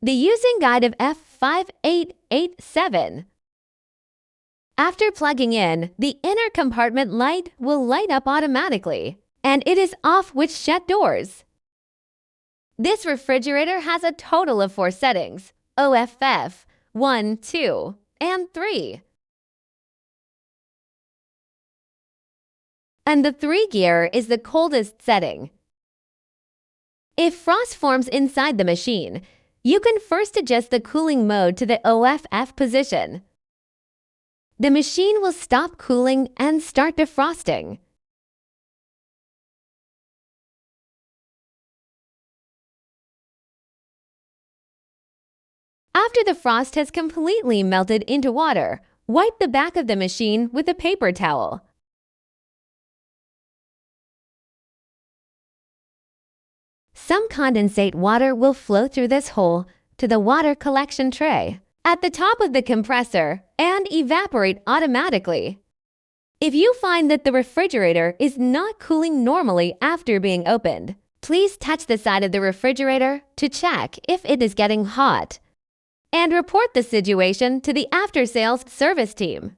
The using guide of F5887. After plugging in, the inner compartment light will light up automatically, and it is off with shut doors. This refrigerator has a total of 4 settings: OFF, 1, 2, and 3. And the 3 gear is the coldest setting. If frost forms inside the machine, you can first adjust the cooling mode to the OFF position. The machine will stop cooling and start defrosting. After the frost has completely melted into water, wipe the back of the machine with a paper towel. Some condensate water will flow through this hole to the water collection tray at the top of the compressor and evaporate automatically. If you find that the refrigerator is not cooling normally after being opened, please touch the side of the refrigerator to check if it is getting hot, and report the situation to the after-sales service team.